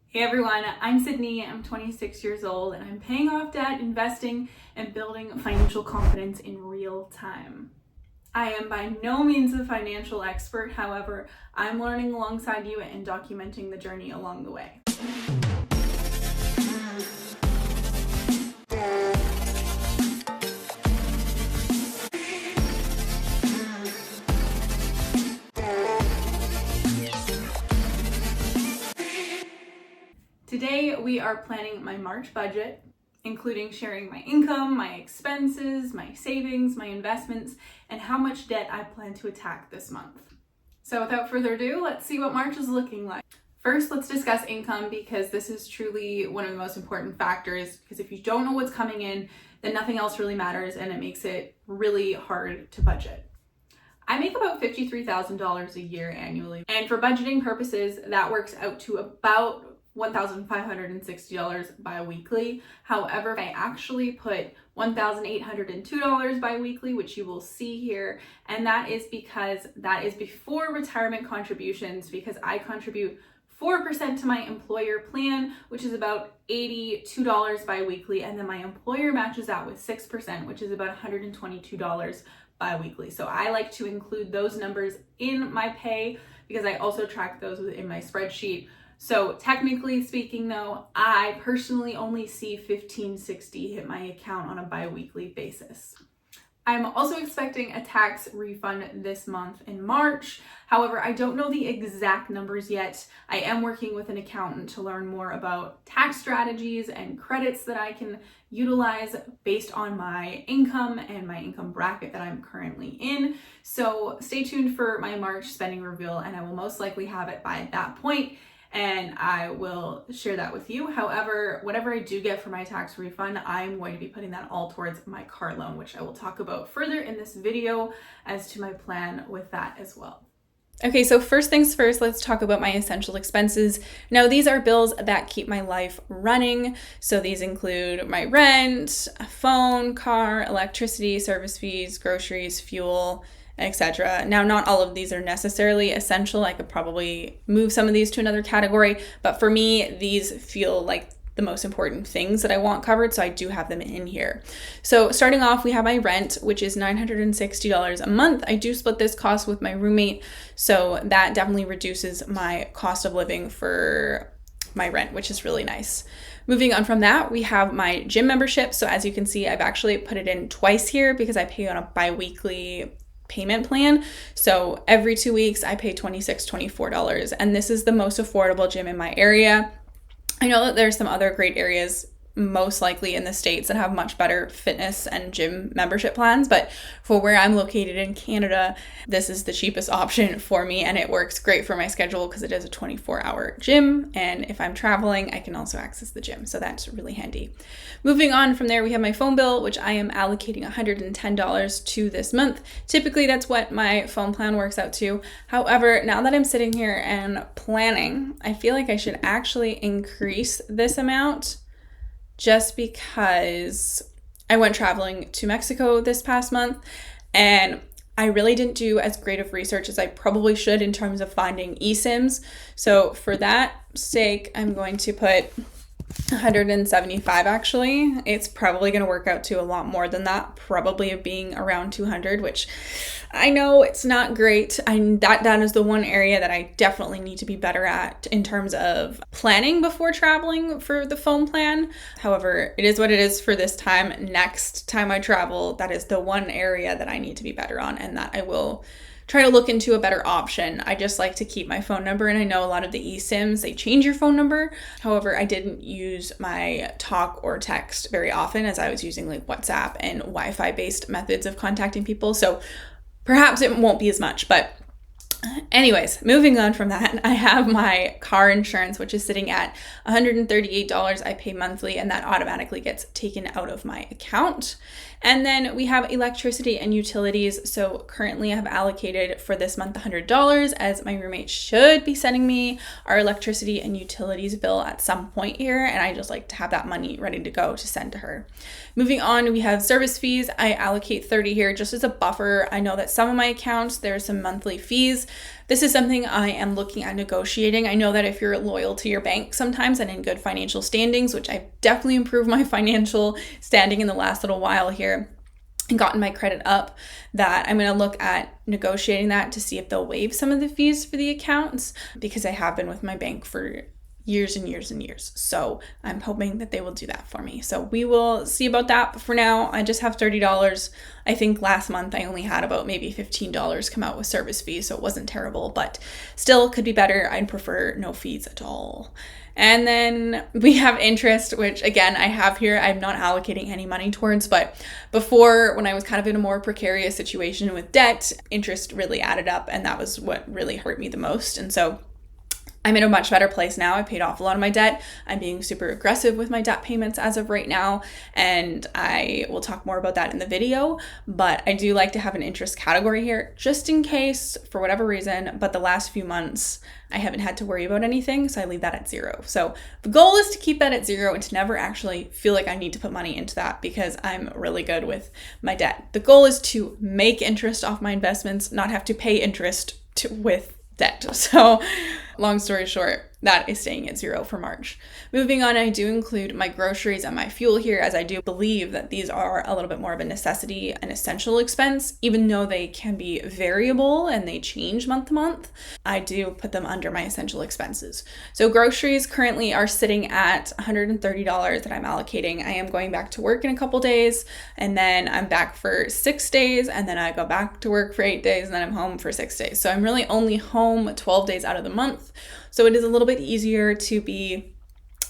Hey everyone, I'm Sydney, I'm 26 years old, and I'm paying off debt, investing, and building financial confidence in real time. I am by no means a financial expert, however, I'm learning alongside you and documenting the journey along the way. Today we are planning my March budget, including sharing my income, my expenses, my savings, my investments, and how much debt I plan to attack this month. So without further ado, let's see what March is looking like. First, let's discuss income because this is truly one of the most important factors, because if you don't know what's coming in, then nothing else really matters and it makes it really hard to budget. I make about $53,000 a year annually, and for budgeting purposes, that works out to about $1,560 bi-weekly. However, I actually put $1,802 bi-weekly, which you will see here, and that is because that is before retirement contributions, because I contribute 4% to my employer plan, which is about $82 bi-weekly, and then my employer matches that with 6%, which is about $122 bi-weekly. So I like to include those numbers in my pay because I also track those within my spreadsheet. So technically speaking though, I personally only see $1,560 hit my account on a bi-weekly basis. I'm also expecting a tax refund this month in March. However, I don't know the exact numbers yet. I am working with an accountant to learn more about tax strategies and credits that I can utilize based on my income and my income bracket that I'm currently in. So stay tuned for my March spending reveal, and I will most likely have it by that point, and I will share that with you. However, whatever I do get for my tax refund, I'm going to be putting that all towards my car loan, which I will talk about further in this video as to my plan with that as well. Okay, so first things first, let's talk about my essential expenses. Now, these are bills that keep my life running. So these include my rent, phone, car, electricity, service fees, groceries, fuel, etc. Now, not all of these are necessarily essential. I could probably move some of these to another category, but for me, these feel like the most important things that I want covered, so I do have them in here. So starting off, we have my rent, which is $960 a month. I do split this cost with my roommate, so that definitely reduces my cost of living for my rent, which is really nice. Moving on from that, we have my gym membership. So as you can see, I've actually put it in twice here because I pay on a bi-weekly payment plan. So every 2 weeks I pay $26, $24, and this is the most affordable gym in my area. I know that there's some other great areas, most likely in the States, that have much better fitness and gym membership plans, but for where I'm located in Canada, this is the cheapest option for me, and it works great for my schedule because it is a 24-hour gym, and if I'm traveling, I can also access the gym, so that's really handy. Moving on from there, we have my phone bill, which I am allocating $110 to this month. Typically, that's what my phone plan works out to. However, now that I'm sitting here and planning, I feel like I should actually increase this amount, just because I went traveling to Mexico this past month and I really didn't do as great of research as I probably should in terms of finding eSIMs. So for that sake, I'm going to put 175 actually. It's probably going to work out to a lot more than that, probably being around 200, which I know it's not great. That is the one area that I definitely need to be better at in terms of planning before traveling for the phone plan. However, it is what it is for this time. Next time I travel, that is the one area that I need to be better on, and that I will try to look into a better option. I just like to keep my phone number, and I know a lot of the eSIMs, they change your phone number. However, I didn't use my talk or text very often as I was using like WhatsApp and Wi-Fi based methods of contacting people. So perhaps it won't be as much, but anyways, moving on from that, I have my car insurance, which is sitting at $138 I pay monthly, and that automatically gets taken out of my account. And then we have electricity and utilities. So currently I have allocated for this month $100, as my roommate should be sending me our electricity and utilities bill at some point here, and I just like to have that money ready to go to send to her. Moving on, we have service fees. I allocate $30 here just as a buffer. I know that some of my accounts, there are some monthly fees, this is something I am looking at negotiating. I know that if you're loyal to your bank sometimes and in good financial standings, which I've definitely improved my financial standing in the last little while here and gotten my credit up, that I'm going to look at negotiating that to see if they'll waive some of the fees for the accounts, because I have been with my bank for years and years and years. So I'm hoping that they will do that for me. So we will see about that. But for now, I just have $30. I think last month I only had about maybe $15 come out with service fees. So it wasn't terrible, but still could be better. I'd prefer no fees at all. And then we have interest, which again, I have here, I'm not allocating any money towards, but before, when I was kind of in a more precarious situation with debt, interest really added up, and that was what really hurt me the most. And so I'm in a much better place now. I paid off a lot of my debt. I'm being super aggressive with my debt payments as of right now, and I will talk more about that in the video, but I do like to have an interest category here just in case for whatever reason, but the last few months I haven't had to worry about anything, so I leave that at 0. So the goal is to keep that at 0 and to never actually feel like I need to put money into that, because I'm really good with my debt. The goal is to make interest off my investments, not have to pay interest with debt. So long story short, that is staying at 0 for March. Moving on, I do include my groceries and my fuel here, as I do believe that these are a little bit more of a necessity, an essential expense, even though they can be variable and they change month to month. I do put them under my essential expenses. So groceries currently are sitting at $130 that I'm allocating. I am going back to work in a couple days, and then I'm back for 6 days, and then I go back to work for 8 days, and then I'm home for 6 days. So I'm really only home 12 days out of the month. So it is a little bit easier to be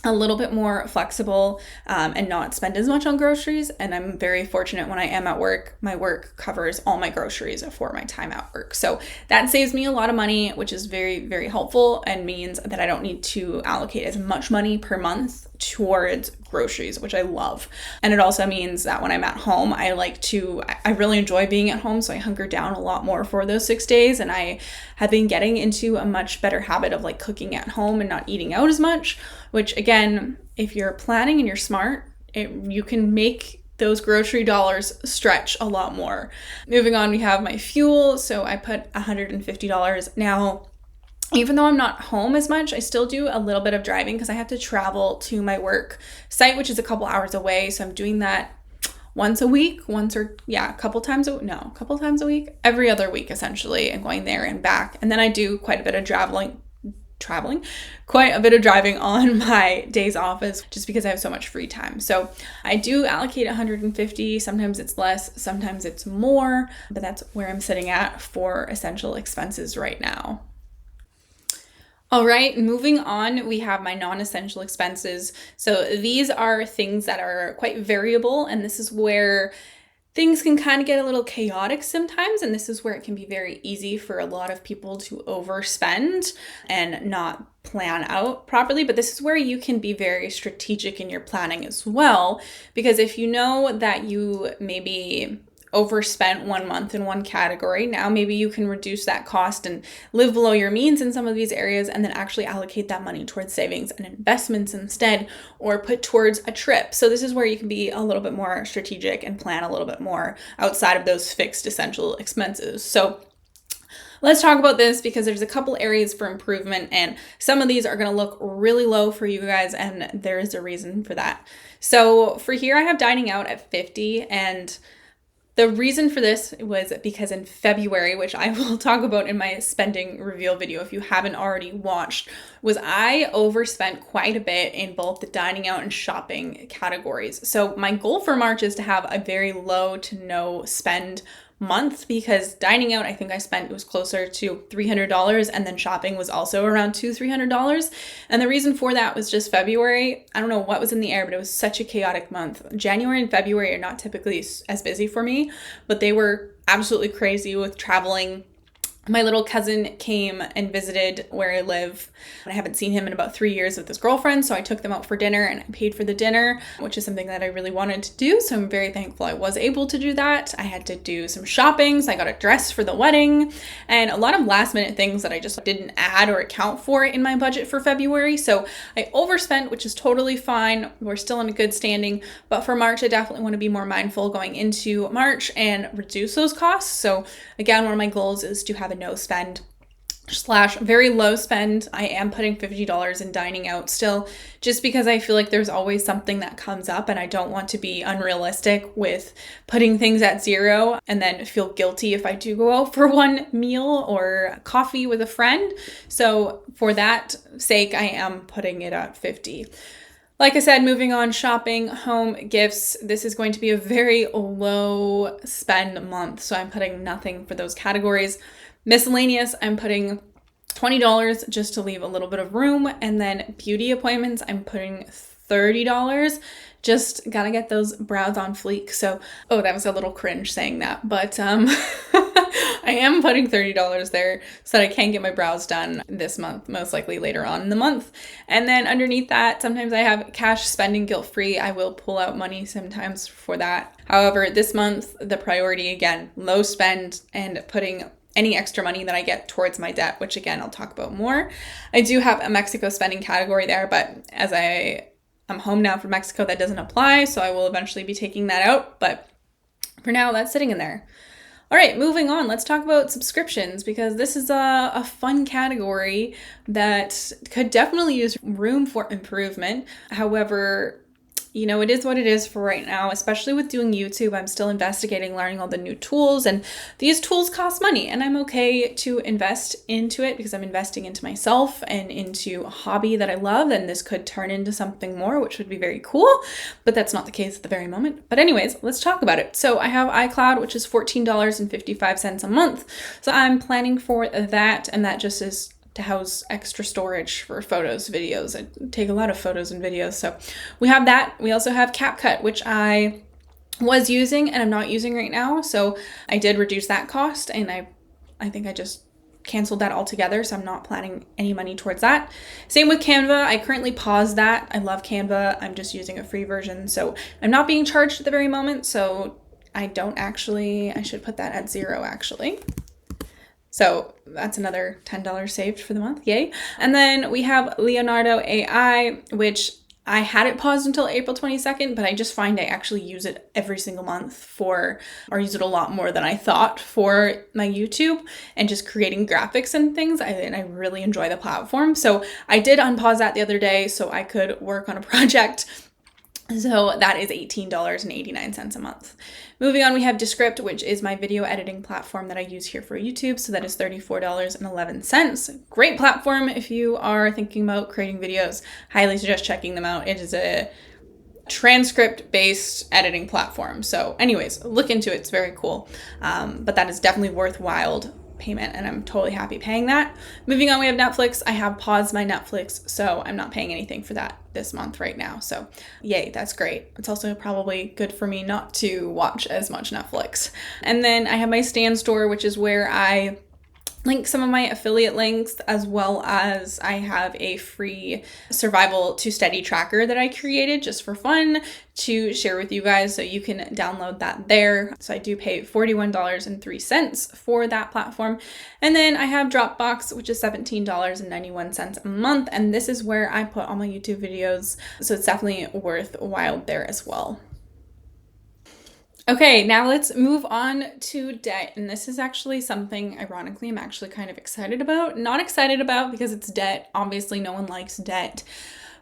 a little bit more flexible and not spend as much on groceries. And I'm very fortunate when I am at work, my work covers all my groceries for my time at work. So that saves me a lot of money, which is very, very helpful, and means that I don't need to allocate as much money per month towards groceries, which I love. And it also means that when I'm at home, I really enjoy being at home. So I hunker down a lot more for those 6 days. And I have been getting into a much better habit of like cooking at home and not eating out as much, which again, if you're planning and you're smart, you can make those grocery dollars stretch a lot more. Moving on, we have my fuel. So I put $150. Now, even though I'm not home as much, I still do a little bit of driving because I have to travel to my work site, which is a couple hours away. So I'm doing that once a week, a couple times a week, every other week essentially, and going there and back. And then I do quite a bit of driving on my days off, just because I have so much free time. So I do allocate $150. Sometimes it's less, sometimes it's more, but that's where I'm sitting at for essential expenses right now. All right, moving on, we have my non-essential expenses. So these are things that are quite variable, and this is where things can kind of get a little chaotic sometimes, and this is where it can be very easy for a lot of people to overspend and not plan out properly. But this is where you can be very strategic in your planning as well, because if you know that you maybe overspent 1 month in one category, now maybe you can reduce that cost and live below your means in some of these areas, and then actually allocate that money towards savings and investments instead, or put towards a trip. So this is where you can be a little bit more strategic and plan a little bit more outside of those fixed essential expenses. So let's talk about this, because there's a couple areas for improvement, and some of these are going to look really low for you guys, and there is a reason for that. So for here, I have dining out at $50, and the reason for this was because in February, which I will talk about in my spending reveal video if you haven't already watched, was I overspent quite a bit in both the dining out and shopping categories. So my goal for March is to have a very low to no spend month, because dining out, I think I spent, it was closer to $300, and then shopping was also around $200-300. And the reason for that was just February. I don't know what was in the air, but it was such a chaotic month. January and February are not typically as busy for me, but they were absolutely crazy with traveling. My little cousin came and visited where I live. I haven't seen him in about 3 years with his girlfriend, so I took them out for dinner and I paid for the dinner, which is something that I really wanted to do, so I'm very thankful I was able to do that. I had to do some shopping, so I got a dress for the wedding, and a lot of last minute things that I just didn't add or account for in my budget for February, so I overspent, which is totally fine. We're still in a good standing, but for March, I definitely want to be more mindful going into March and reduce those costs. So again, one of my goals is to have a no spend / very low spend. I am putting $50 in dining out still, just because I feel like there's always something that comes up and I don't want to be unrealistic with putting things at zero and then feel guilty if I do go out for one meal or coffee with a friend. So for that sake, I am putting it at 50. Like I said, moving on, shopping, home, gifts. This is going to be a very low spend month, so I'm putting nothing for those categories. Miscellaneous, I'm putting $20 just to leave a little bit of room. And then beauty appointments, I'm putting $30. Just gotta get those brows on fleek. So, oh, that was a little cringe saying that, but I am putting $30 there so that I can get my brows done this month, most likely later on in the month. And then underneath that, sometimes I have cash spending guilt-free. I will pull out money sometimes for that. However, this month, the priority, again, low spend and putting any extra money that I get towards my debt, which again, I'll talk about more. I do have a Mexico spending category there, but as I'm home now from Mexico, that doesn't apply, so I will eventually be taking that out, but for now, that's sitting in there. All right, moving on, let's talk about subscriptions, because this is a fun category that could definitely use room for improvement. However, you know, it is what it is for right now, especially with doing YouTube. I'm still investigating, learning all the new tools, and these tools cost money, and I'm okay to invest into it because I'm investing into myself and into a hobby that I love, and this could turn into something more, which would be very cool, but that's not the case at the very moment. But anyways, let's talk about it. So I have iCloud, which is $14.55 a month. So I'm planning for that, and that just is to house extra storage for photos, videos. I take a lot of photos and videos. So we have that. We also have CapCut, which I was using and I'm not using right now. So I did reduce that cost, and I think I just canceled that altogether. So I'm not planning any money towards that. Same with Canva. I currently paused that. I love Canva. I'm just using a free version. So I'm not being charged at the very moment. So I should put that at zero actually. So that's another $10 saved for the month, yay. And then we have Leonardo AI, which I had it paused until April 22nd, but I just find I actually use it every single month or use it a lot more than I thought for my YouTube and just creating graphics and things. And I really enjoy the platform. So I did unpause that the other day so I could work on a project. So that is $18.89 a month. Moving on, we have Descript, which is my video editing platform that I use here for YouTube. So that is $34.11. Great platform if you are thinking about creating videos. Highly suggest checking them out. It is a transcript-based editing platform. So anyways, look into it. It's very cool. But that is definitely worthwhile payment, and I'm totally happy paying that. Moving on, we have Netflix. I have paused my Netflix, so I'm not paying anything for that this month right now. So yay, that's great. It's also probably good for me not to watch as much Netflix. And then I have my Stan store, which is where I link some of my affiliate links, as well as I have a free survival to steady tracker that I created just for fun to share with you guys, so you can download that there. So I do pay $41.03 for that platform. And then I have Dropbox, which is $17.91 a month, and this is where I put all my YouTube videos, so it's definitely worthwhile there as well. Okay, now let's move on to debt. And this is actually something, ironically, I'm actually kind of excited about. Not excited about because it's debt. Obviously, no one likes debt.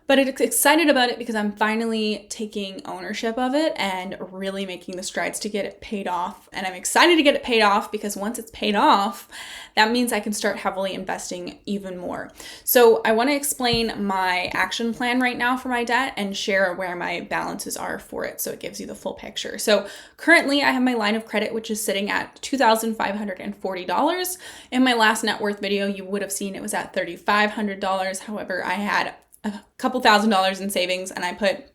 But I'm excited about it because I'm finally taking ownership of it and really making the strides to get it paid off. And I'm excited to get it paid off because once it's paid off, that means I can start heavily investing even more. So I want to explain my action plan right now for my debt and share where my balances are for it, so it gives you the full picture. So currently I have my line of credit, which is sitting at $2,540. In my last net worth video, you would have seen it was at $3,500. However, I had a couple $1,000s in savings and I put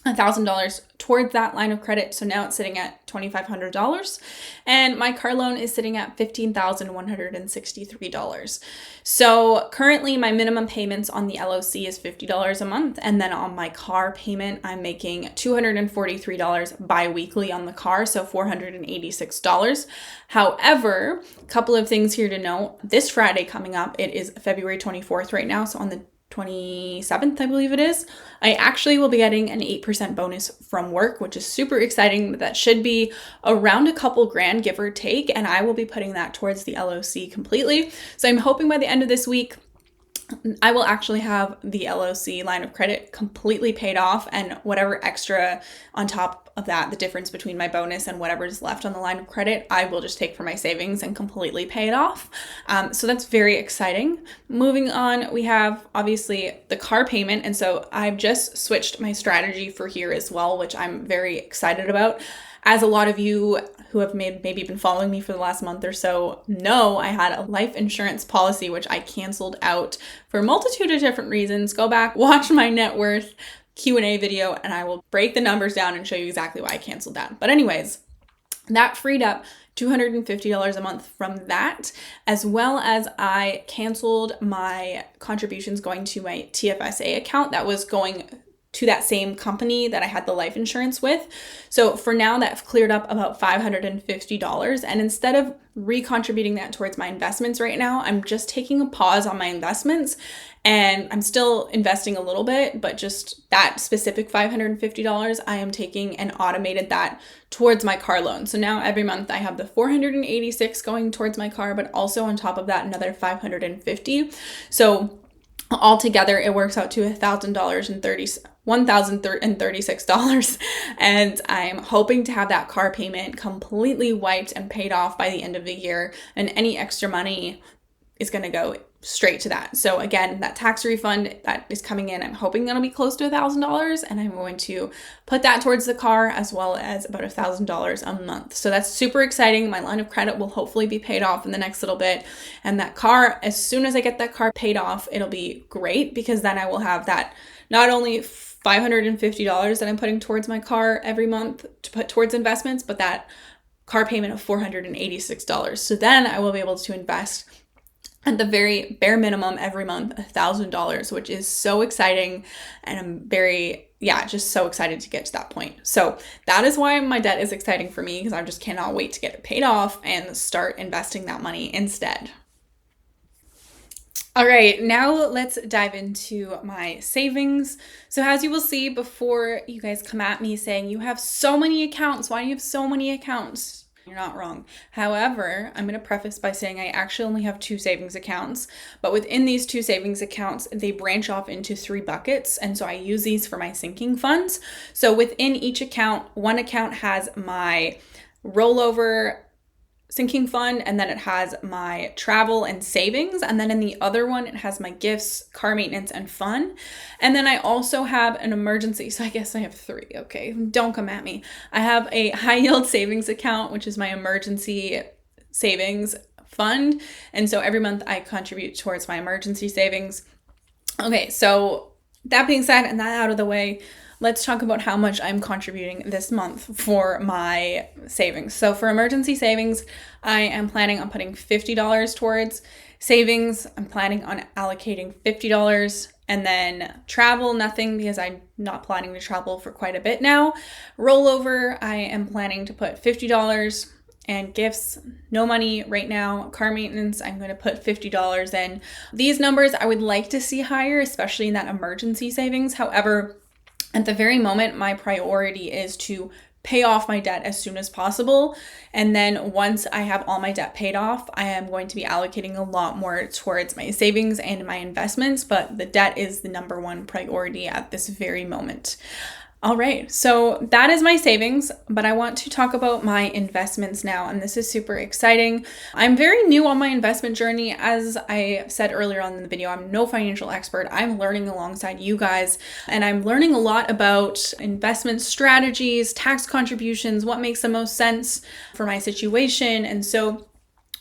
$1,000 towards that line of credit. So now it's sitting at $2,500, and my car loan is sitting at $15,163. So currently my minimum payments on the LOC is $50 a month. And then on my car payment, I'm making $243 bi-weekly on the car. So $486. However, a couple of things here to note. This Friday coming up, it is February 24th right now. So on the 27th, I believe it is, I actually will be getting an 8% bonus from work, which is super exciting. That should be around a couple grand, give or take, and I will be putting that towards the LOC completely. So I'm hoping by the end of this week, I will actually have the LOC line of credit completely paid off, and whatever extra on top of that, the difference between my bonus and whatever is left on the line of credit, I will just take from my savings and completely pay it off. So that's very exciting. Moving on, we have obviously the car payment. And so I've just switched my strategy for here as well, which I'm very excited about. As a lot of you who have maybe been following me for the last month or so know, I had a life insurance policy, which I canceled out for a multitude of different reasons. Go back, watch my net worth Q&A video, and I will break the numbers down and show you exactly why I canceled that. But anyways, that freed up $250 a month from that, as well as I canceled my contributions going to my TFSA account that was going to that same company that I had the life insurance with. So for now, that's cleared up about $550. And instead of recontributing that towards my investments right now, I'm just taking a pause on my investments, and I'm still investing a little bit, but just that specific $550, I am taking and automated that towards my car loan. So now every month I have the $486 going towards my car, but also on top of that, another $550. So altogether, it works out to $1,036. And I'm hoping to have that car payment completely wiped and paid off by the end of the year. And any extra money is going to go straight to that. So again, that tax refund that is coming in, I'm hoping that'll be close to $1,000, and I'm going to put that towards the car, as well as about $1,000 a month. So that's super exciting. My line of credit will hopefully be paid off in the next little bit. And that car, as soon as I get that car paid off, it'll be great, because then I will have that not only $550 that I'm putting towards my car every month to put towards investments, but that car payment of $486. So then I will be able to invest at the very bare minimum every month, $1,000, which is so exciting. And I'm just so excited to get to that point. So that is why my debt is exciting for me, because I just cannot wait to get it paid off and start investing that money instead. All right, now let's dive into my savings. So as you will see, before you guys come at me saying, you have so many accounts, why do you have so many accounts? You're not wrong. However, I'm going to preface by saying I actually only have 2 savings accounts, but within these 2 savings accounts, they branch off into 3 buckets. And so I use these for my sinking funds. So within each account, one account has my rollover sinking fund, and then it has my travel and savings, and then in the other one it has my gifts, car maintenance, and fun. And then I also have an emergency, so I guess I have 3. Okay, don't come at me. I have a high yield savings account, which is my emergency savings fund, and so every month I contribute towards my emergency savings. Okay, so that being said, and that out of the way, let's talk about how much I'm contributing this month for my savings. So for emergency savings, I am planning on putting $50 towards savings. I'm planning on allocating $50. And then travel, nothing, because I'm not planning to travel for quite a bit now. Rollover, I am planning to put $50. And gifts, no money right now. Car maintenance, I'm going to put $50 in. These numbers I would like to see higher, especially in that emergency savings. However, at the very moment, my priority is to pay off my debt as soon as possible. And then once I have all my debt paid off, I am going to be allocating a lot more towards my savings and my investments, but the debt is the number one priority at this very moment. All right, so that is my savings, but I want to talk about my investments now, and this is super exciting. I'm very new on my investment journey. As I said earlier on in the video, I'm no financial expert. I'm learning alongside you guys, and I'm learning a lot about investment strategies, tax contributions, what makes the most sense for my situation. And so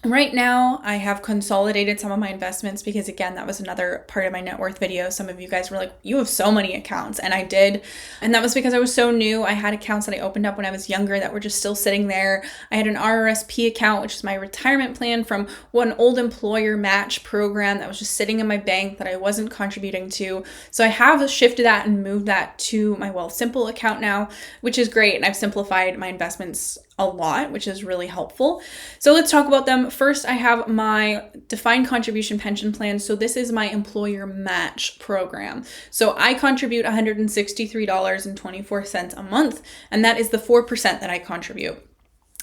right now, I have consolidated some of my investments because, again, that was another part of my net worth video. Some of you guys were like, you have so many accounts, and I did. And that was because I was so new. I had accounts that I opened up when I was younger that were just still sitting there. I had an RRSP account, which is my retirement plan from one old employer match program that was just sitting in my bank that I wasn't contributing to. So I have shifted that and moved that to my Wealth Simple account now, which is great. And I've simplified my investments a lot, which is really helpful. So let's talk about them. First, I have my defined contribution pension plan. So this is my employer match program. So I contribute $163.24 a month, and that is the 4% that I contribute.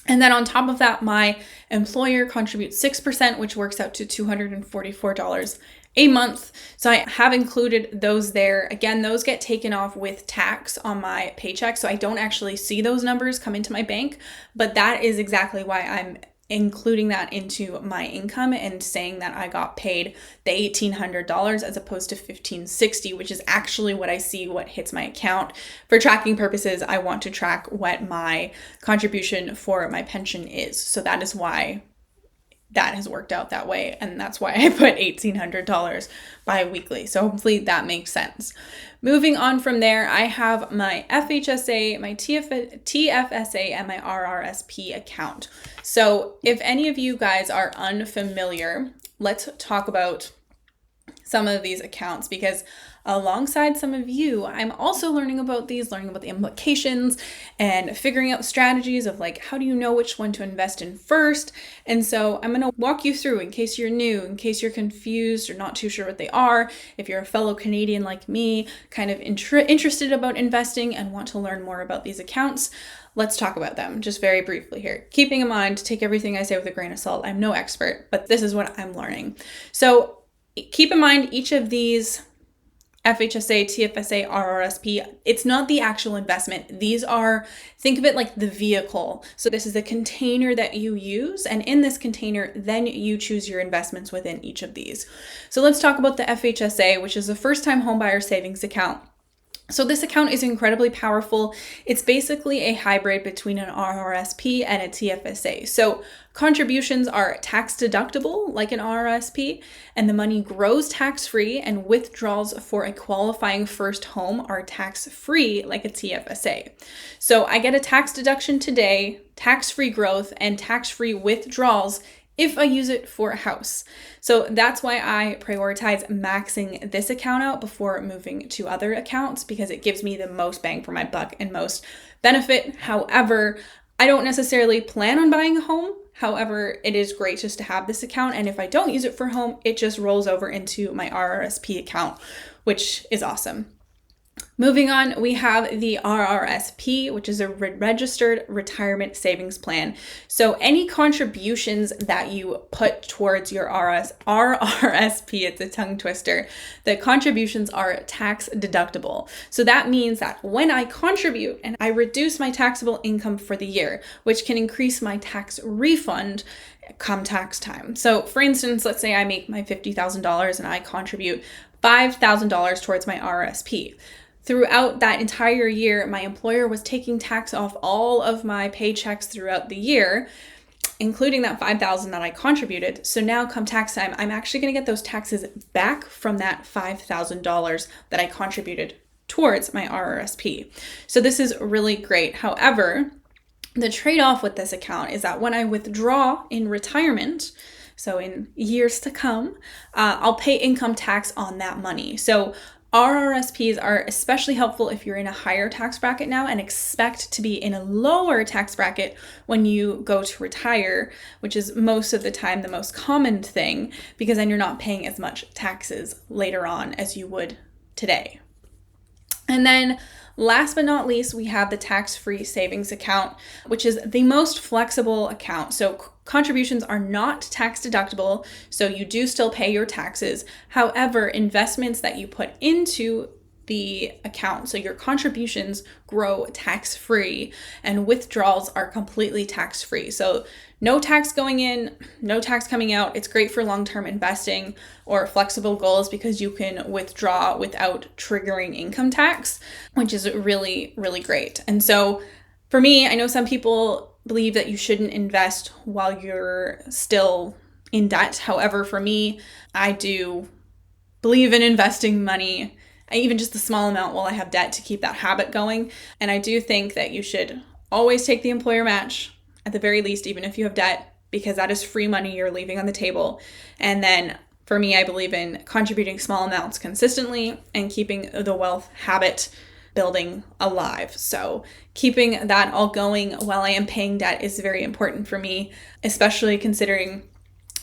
And then on top of that, my employer contributes 6%, which works out to $244 a month. So I have included those there. Again, those get taken off with tax on my paycheck. So I don't actually see those numbers come into my bank, but that is exactly why I'm including that into my income and saying that I got paid the $1,800 as opposed to $1,560, which is actually what I see what hits my account. For tracking purposes, I want to track what my contribution for my pension is. So that is why that has worked out that way. And that's why I put $1,800 bi-weekly. So hopefully that makes sense. Moving on from there, I have my FHSA, my TFSA, and my RRSP account. So if any of you guys are unfamiliar, let's talk about some of these accounts, because alongside some of you, I'm also learning about the implications and figuring out strategies of like, how do you know which one to invest in first? And so I'm going to walk you through in case you're new, in case you're confused or not too sure what they are. If you're a fellow Canadian like me, kind of interested about investing and want to learn more about these accounts, let's talk about them just very briefly here. Keeping in mind, take everything I say with a grain of salt. I'm no expert, but this is what I'm learning. So keep in mind each of these FHSA, TFSA, RRSP, it's not the actual investment. These are, think of it like the vehicle. So this is the container that you use, and in this container, then you choose your investments within each of these. So let's talk about the FHSA, which is a first-time homebuyer savings account. So this account is incredibly powerful. It's basically a hybrid between an RRSP and a TFSA. So contributions are tax deductible like an RRSP, and the money grows tax-free, and withdrawals for a qualifying first home are tax-free like a TFSA. So I get a tax deduction today, tax-free growth, and tax-free withdrawals if I use it for a house. So that's why I prioritize maxing this account out before moving to other accounts, because it gives me the most bang for my buck and most benefit. However, I don't necessarily plan on buying a home. However, it is great just to have this account. And if I don't use it for home, it just rolls over into my RRSP account, which is awesome. Moving on, we have the RRSP, which is a registered retirement savings plan. So any contributions that you put towards your RRSP, it's a tongue twister, the contributions are tax deductible. So that means that when I contribute and I reduce my taxable income for the year, which can increase my tax refund come tax time. So for instance, let's say I make my $50,000 and I contribute $5,000 towards my RRSP. Throughout that entire year, my employer was taking tax off all of my paychecks throughout the year, including that $5,000 that I contributed. So now come tax time, I'm actually going to get those taxes back from that $5,000 that I contributed towards my RRSP. So this is really great. However, the trade-off with this account is that when I withdraw in retirement, so in years to come, I'll pay income tax on that money. So RRSPs are especially helpful if you're in a higher tax bracket now and expect to be in a lower tax bracket when you go to retire, which is most of the time the most common thing, because then you're not paying as much taxes later on as you would today. And then last but not least, we have the tax-free savings account, which is the most flexible account. So contributions are not tax deductible, so you do still pay your taxes. However, investments that you put into the account, so your contributions grow tax-free and withdrawals are completely tax-free. So no tax going in, no tax coming out. It's great for long-term investing or flexible goals because you can withdraw without triggering income tax, which is really, really great. And so for me, I know some people believe that you shouldn't invest while you're still in debt. However, for me, I do believe in investing money, even just a small amount while I have debt, to keep that habit going. And I do think that you should always take the employer match, at the very least, even if you have debt, because that is free money you're leaving on the table. And then for me, I believe in contributing small amounts consistently and keeping the wealth habit building alive. So keeping that all going while I am paying debt is very important for me, especially considering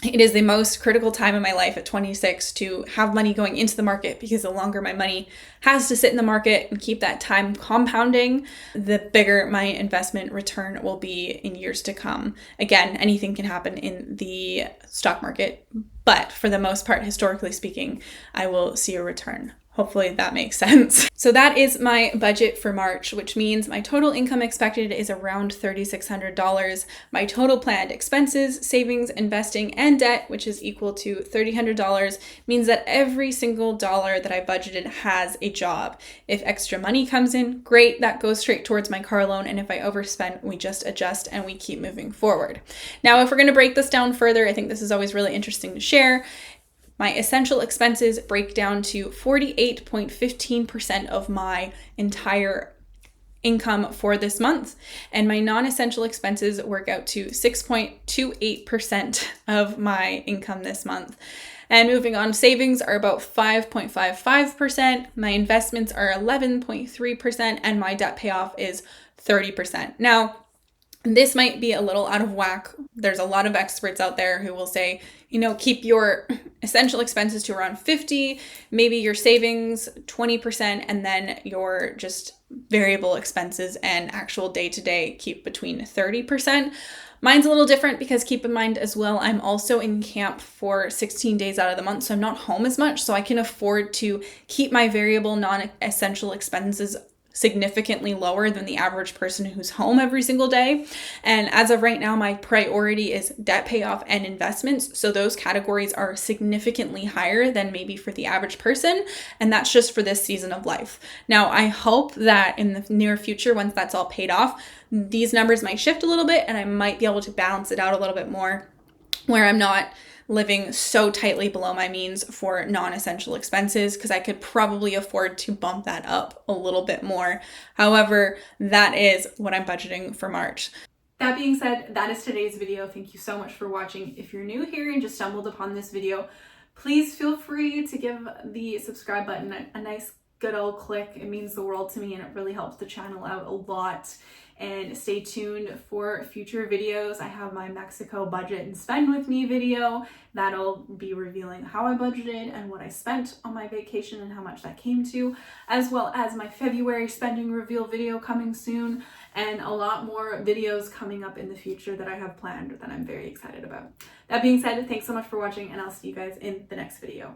it is the most critical time in my life at 26 to have money going into the market, because the longer my money has to sit in the market and keep that time compounding, the bigger my investment return will be in years to come. Again, anything can happen in the stock market, but for the most part, historically speaking, I will see a return. Hopefully that makes sense. So that is my budget for March, which means my total income expected is around $3,600. My total planned expenses, savings, investing, and debt, which is equal to $3,000, means that every single dollar that I budgeted has a job. If extra money comes in, great, that goes straight towards my car loan. And if I overspend, we just adjust and we keep moving forward. Now, if we're going to break this down further, I think this is always really interesting to share. My essential expenses break down to 48.15% of my entire income for this month, and my non-essential expenses work out to 6.28% of my income this month. And moving on, savings are about 5.55%, my investments are 11.3%, and my debt payoff is 30%. Now, this might be a little out of whack. There's a lot of experts out there who will say, keep your essential expenses to around 50, maybe your savings 20%, and then your just variable expenses and actual day-to-day keep between 30%. Mine's a little different because keep in mind as well, I'm also in camp for 16 days out of the month, so I'm not home as much, so I can afford to keep my variable non-essential expenses significantly lower than the average person who's home every single day. And as of right now, my priority is debt payoff and investments. So those categories are significantly higher than maybe for the average person. And that's just for this season of life. Now, I hope that in the near future, once that's all paid off, these numbers might shift a little bit and I might be able to balance it out a little bit more, where I'm not living so tightly below my means for non-essential expenses, because I could probably afford to bump that up a little bit more. However, that is what I'm budgeting for March. That being said, that is today's video. Thank you so much for watching. If you're new here and just stumbled upon this video, please feel free to give the subscribe button a nice good old click. It means the world to me and it really helps the channel out a lot. And stay tuned for future videos. I have my Mexico budget and spend with me video. That'll be revealing how I budgeted and what I spent on my vacation and how much that came to, as well as my February spending reveal video coming soon, and a lot more videos coming up in the future that I have planned that I'm very excited about. That being said, thanks so much for watching, and I'll see you guys in the next video.